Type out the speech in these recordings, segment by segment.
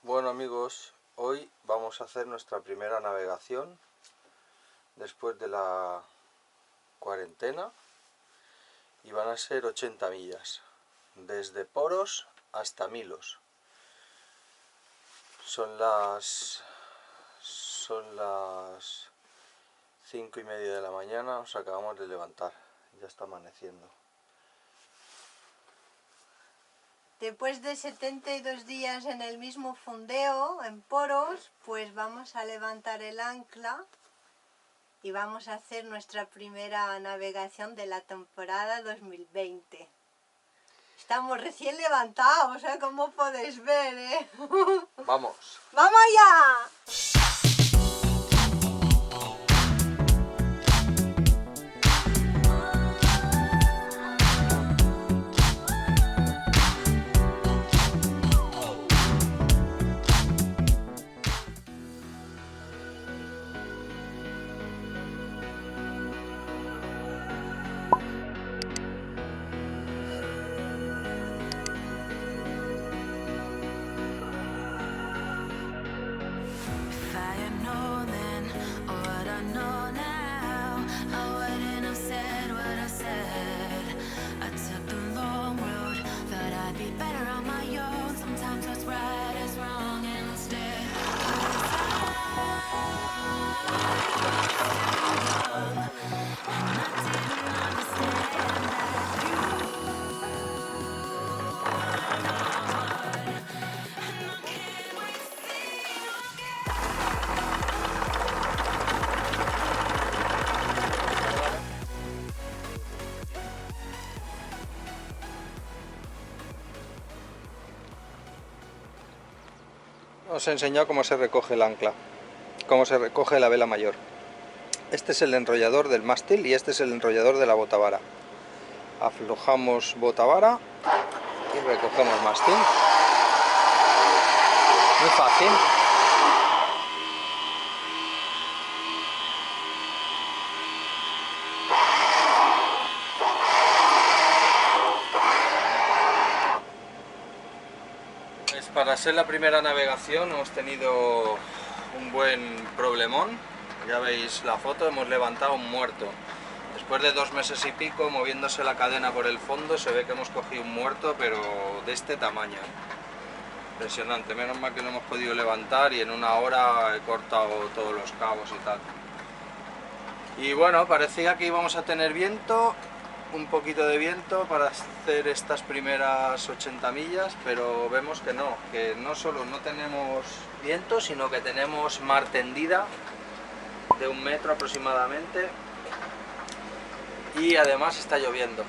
Bueno amigos, hoy vamos a hacer nuestra primera navegación después de la cuarentena y van a ser 80 millas, desde Poros hasta Milos. Son las 5:30 de la mañana, nos acabamos de levantar, ya está amaneciendo. Después de 72 días en el mismo fondeo, en Poros, pues vamos a levantar el ancla y vamos a hacer nuestra primera navegación de la temporada 2020. Estamos recién levantados, como podéis ver, ¡Vamos! ¡Vamos allá! Os he enseñado cómo se recoge el ancla, cómo se recoge la vela mayor. Este es el enrollador del mástil y este es el enrollador de la botavara. Aflojamos botavara y recogemos mástil. Muy fácil. Pues para ser la primera navegación hemos tenido un buen problemón. Ya veis la foto, hemos levantado un muerto. Después de 2 meses y pico moviéndose la cadena por el fondo, se ve que hemos cogido un muerto, pero de este tamaño. Impresionante, menos mal que lo hemos podido levantar y en 1 hora he cortado todos los cabos y tal. Y bueno, parecía que íbamos a tener viento, un poquito de viento para hacer estas primeras 80 millas, pero vemos que no solo no tenemos viento, sino que tenemos mar tendida de 1 metro aproximadamente y además está lloviendo.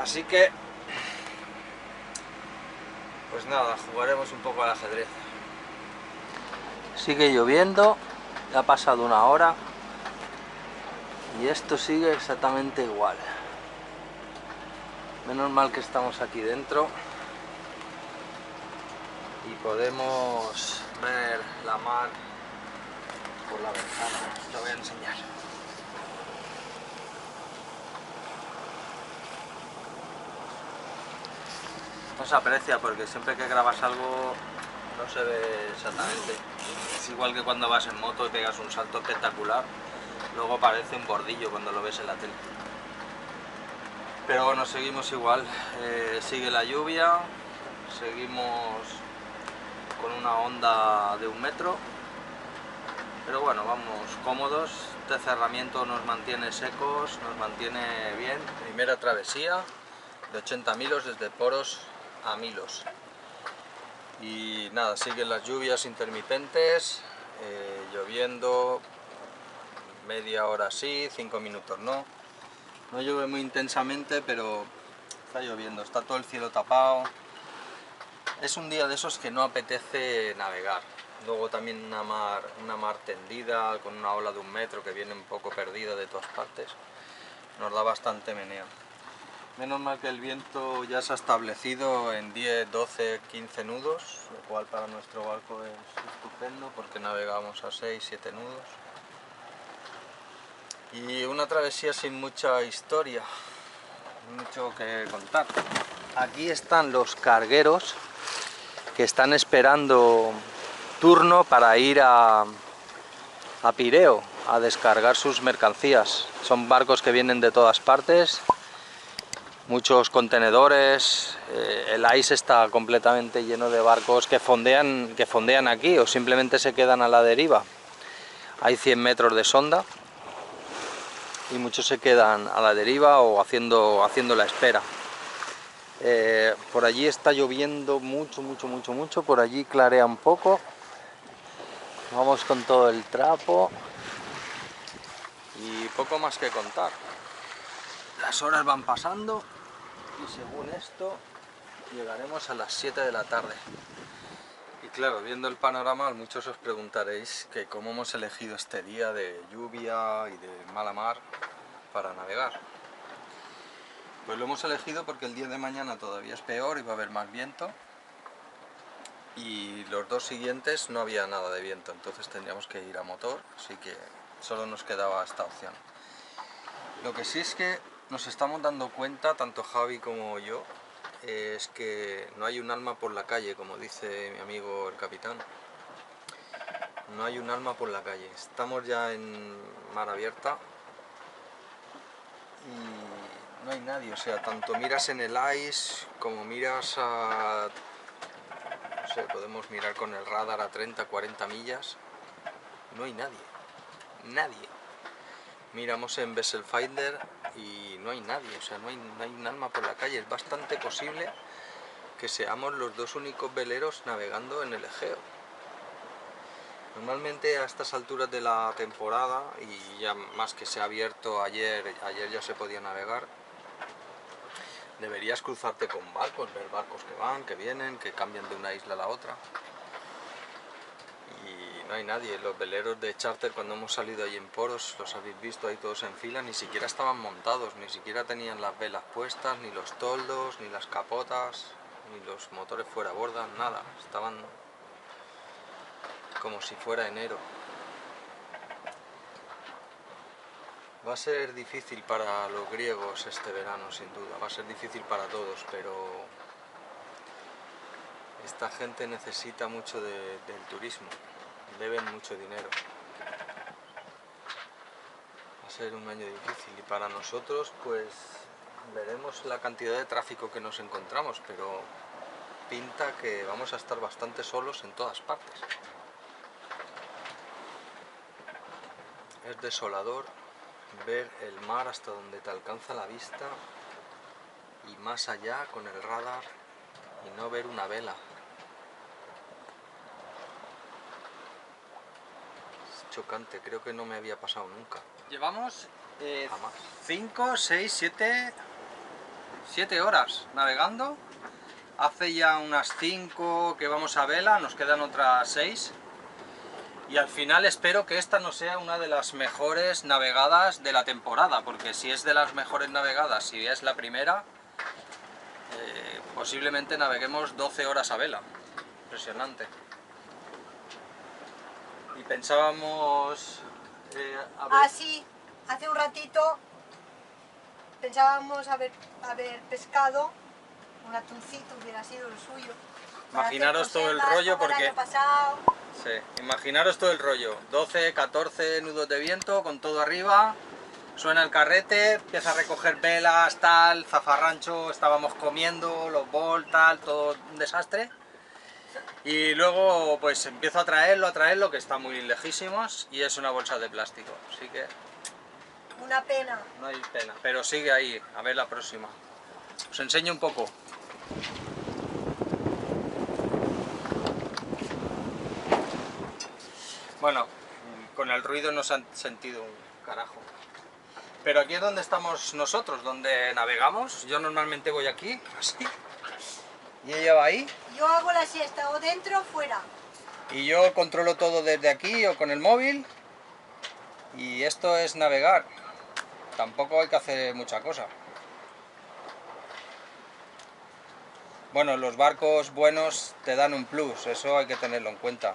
Así que pues nada, jugaremos un poco al ajedrez. Sigue lloviendo, ya ha pasado 1 hora y esto sigue exactamente igual. Menos mal que estamos aquí dentro y podemos ver la mar por la ventana. Te voy a enseñar. No se aprecia porque siempre que grabas algo no se ve exactamente. Es igual que cuando vas en moto y pegas un salto espectacular, luego parece un bordillo cuando lo ves en la tele. Pero bueno, seguimos igual, sigue la lluvia, seguimos con una onda de 1 metro, pero bueno, vamos cómodos. Este cerramiento nos mantiene secos, nos mantiene bien. Primera travesía de 80 milos desde Poros a Milos. Y nada, siguen las lluvias intermitentes, lloviendo, media hora sí, 5 minutos no. No llueve muy intensamente, pero está lloviendo, está todo el cielo tapado. Es un día de esos que no apetece navegar. Luego también una mar tendida, con una ola de 1 metro que viene un poco perdida de todas partes. Nos da bastante meneo. Menos mal que el viento ya se ha establecido en 10, 12, 15 nudos, lo cual para nuestro barco es estupendo porque navegamos a 6, 7 nudos. Y una travesía sin mucha historia, mucho que contar. Aquí están los cargueros que están esperando turno para ir a Pireo a descargar sus mercancías. Son barcos que vienen de todas partes, muchos contenedores, el ice está completamente lleno de barcos que fondean aquí o simplemente se quedan a la deriva. Hay 100 metros de sonda y muchos se quedan a la deriva o haciendo la espera. Por allí está lloviendo mucho, por allí clarea un poco. Vamos con todo el trapo y poco más que contar. Las horas van pasando y según esto llegaremos a las 7 de la tarde. Y claro, viendo el panorama, muchos os preguntaréis que cómo hemos elegido este día de lluvia y de mala mar para navegar. Pues lo hemos elegido porque el día de mañana todavía es peor y va a haber más viento. Y los dos siguientes no había nada de viento, entonces tendríamos que ir a motor, así que solo nos quedaba esta opción. Lo que sí es que nos estamos dando cuenta, tanto Javi como yo, es que no hay un alma por la calle, como dice mi amigo el capitán. No hay un alma por la calle, estamos ya en mar abierta y no hay nadie, o sea, tanto miras en el ice como miras a... no sé, podemos mirar con el radar a 30-40 millas, no hay nadie. Miramos en Vessel Finder y no hay nadie, o sea, no hay un alma por la calle. Es bastante posible que seamos los dos únicos veleros navegando en el Egeo. Normalmente a estas alturas de la temporada, y ya más que se ha abierto ayer ya se podía navegar, deberías cruzarte con barcos, ver barcos que van, que vienen, que cambian de una isla a la otra. Y no hay nadie. Los veleros de charter, cuando hemos salido ahí en Poros, los habéis visto ahí todos en fila, ni siquiera estaban montados, ni siquiera tenían las velas puestas, ni los toldos, ni las capotas, ni los motores fuera a borda, nada. Estaban como si fuera enero. Va a ser difícil para los griegos este verano, sin duda, va a ser difícil para todos, pero esta gente necesita mucho del turismo, deben mucho dinero. Va a ser un año difícil y para nosotros pues veremos la cantidad de tráfico que nos encontramos, pero pinta que vamos a estar bastante solos en todas partes. Es desolador ver el mar hasta donde te alcanza la vista y más allá con el radar y no ver una vela. Es chocante, creo que no me había pasado nunca. Llevamos 5, 6, 7 horas navegando. Hace ya unas 5 que vamos a vela, nos quedan otras 6. Y al final espero que esta no sea una de las mejores navegadas de la temporada, porque si es de las mejores navegadas, si es la primera, posiblemente naveguemos 12 horas a vela. Impresionante. Y pensábamos... sí, hace un ratito pensábamos haber pescado un atuncito, hubiera sido lo suyo. Imaginaros todo el rollo porque... Sí, imaginaros todo el rollo, 12, 14 nudos de viento con todo arriba, suena el carrete, empieza a recoger velas, tal, zafarrancho, estábamos comiendo, los bols, tal, todo un desastre. Y luego pues empiezo a traerlo, que está muy lejísimos y es una bolsa de plástico, así que... Una pena. No hay pena, pero sigue ahí, a ver la próxima. Os enseño un poco. Bueno, con el ruido no se han sentido un carajo. Pero aquí es donde estamos nosotros, donde navegamos. Yo normalmente voy aquí, así. Y ella va ahí. Yo hago la siesta, o dentro o fuera. Y yo controlo todo desde aquí o con el móvil. Y esto es navegar. Tampoco hay que hacer mucha cosa. Bueno, los barcos buenos te dan un plus, eso hay que tenerlo en cuenta.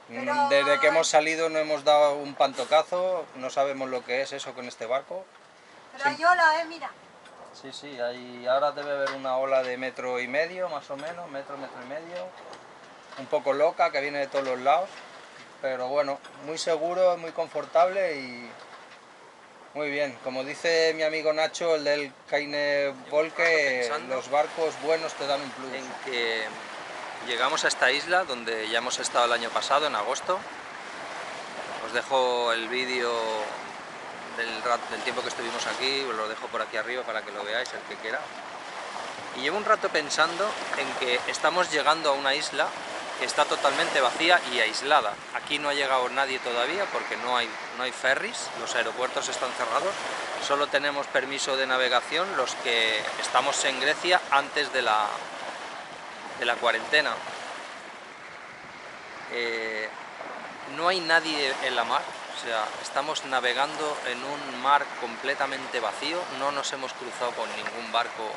Pero... Desde que hemos salido no hemos dado un pantocazo, no sabemos lo que es eso con este barco. Pero Ayola, mira. Sí, sí, ahora debe haber una ola de 1,5 metros más o menos, metro y medio. Un poco loca, que viene de todos los lados. Pero bueno, muy seguro, muy confortable y muy bien. Como dice mi amigo Nacho, el del Keine Volke, los barcos buenos te dan un plus. En que llegamos a esta isla donde ya hemos estado el año pasado, en agosto. Os dejo el vídeo del tiempo que estuvimos aquí, os lo dejo por aquí arriba para que lo veáis, el que quiera. Y llevo un rato pensando en que estamos llegando a una isla que está totalmente vacía y aislada. Aquí no ha llegado nadie todavía porque no hay ferries, los aeropuertos están cerrados, solo tenemos permiso de navegación los que estamos en Grecia antes de la cuarentena. No hay nadie en la mar, o sea, estamos navegando en un mar completamente vacío, no nos hemos cruzado con ningún barco,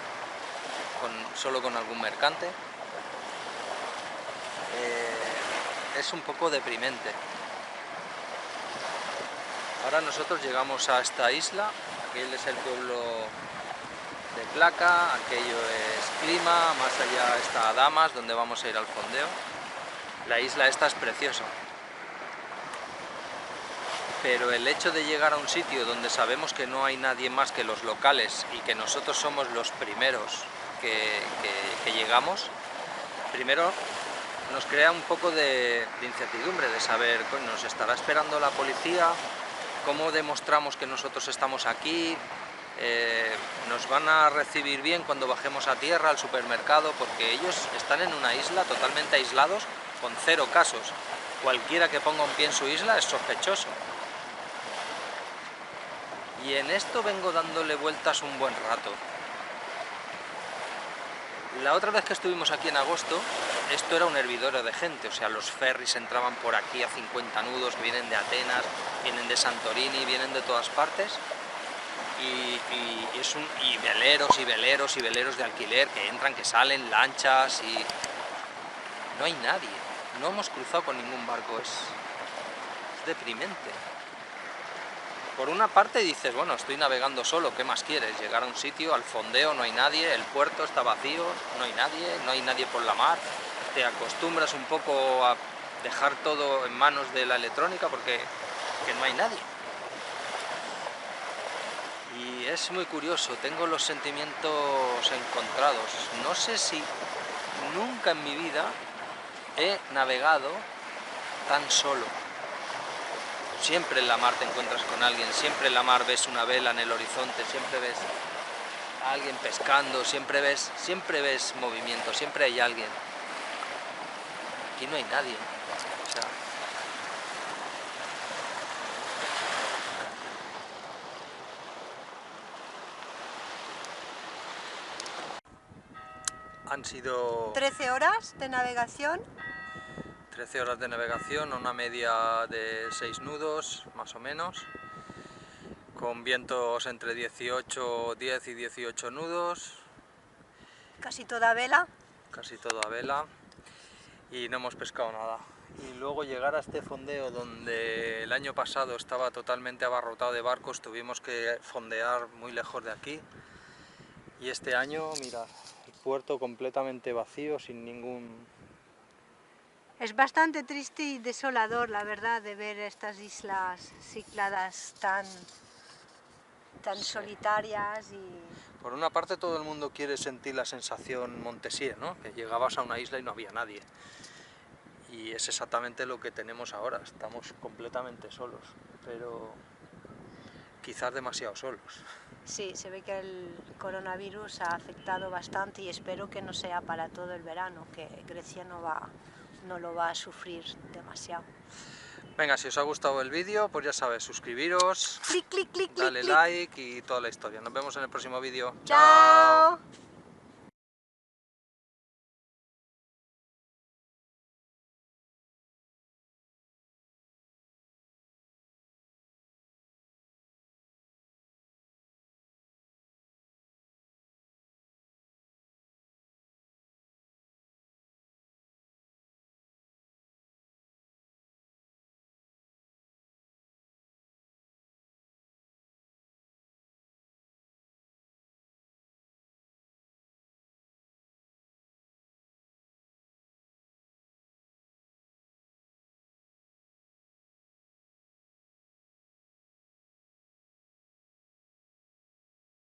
solo con algún mercante. Es un poco deprimente. Ahora nosotros llegamos a esta isla, aquel es el pueblo de Plaka, aquello es Clima, más allá está Damas, donde vamos a ir al fondeo. La isla esta es preciosa. Pero el hecho de llegar a un sitio donde sabemos que no hay nadie más que los locales y que nosotros somos los primeros que llegamos, primero nos crea un poco de incertidumbre, de saber, coño, ¿nos estará esperando la policía? ¿Cómo demostramos que nosotros estamos aquí? ¿Nos van a recibir bien cuando bajemos a tierra, al supermercado? Porque ellos están en una isla totalmente aislados, con 0 casos. Cualquiera que ponga un pie en su isla es sospechoso. Y en esto vengo dándole vueltas un buen rato. La otra vez que estuvimos aquí en agosto, esto era un hervidero de gente, o sea, los ferries entraban por aquí a 50 nudos, vienen de Atenas, vienen de Santorini, vienen de todas partes, y veleros y veleros y veleros de alquiler que entran, que salen, lanchas, y no hay nadie, no hemos cruzado con ningún barco, es deprimente. Por una parte dices, bueno, estoy navegando solo, ¿qué más quieres? Llegar a un sitio, al fondeo, no hay nadie, el puerto está vacío, no hay nadie por la mar, te acostumbras un poco a dejar todo en manos de la electrónica porque no hay nadie. Y es muy curioso, tengo los sentimientos encontrados. No sé si nunca en mi vida he navegado tan solo. Siempre en la mar te encuentras con alguien, siempre en la mar ves una vela en el horizonte, siempre ves a alguien pescando, siempre ves movimiento, siempre hay alguien. Aquí no hay nadie. O sea, han sido 13 horas de navegación. 13 horas de navegación, una media de 6 nudos, más o menos, con vientos entre 10 y 18 nudos. Casi toda vela. Casi todo a vela, y no hemos pescado nada. Y luego llegar a este fondeo donde el año pasado estaba totalmente abarrotado de barcos, tuvimos que fondear muy lejos de aquí. Y este año, mirad, el puerto completamente vacío, sin ningún... Es bastante triste y desolador, la verdad, de ver estas islas Cícladas tan solitarias y... Por una parte todo el mundo quiere sentir la sensación Montesier, ¿no? Que llegabas a una isla y no había nadie. Y es exactamente lo que tenemos ahora, estamos completamente solos, pero quizás demasiado solos. Sí, se ve que el coronavirus ha afectado bastante y espero que no sea para todo el verano, que Grecia no lo va a sufrir demasiado. Venga, si os ha gustado el vídeo, pues ya sabes, suscribiros, Clic, clic, clic, dale clic, like y toda la historia. Nos vemos en el próximo vídeo. ¡Chao!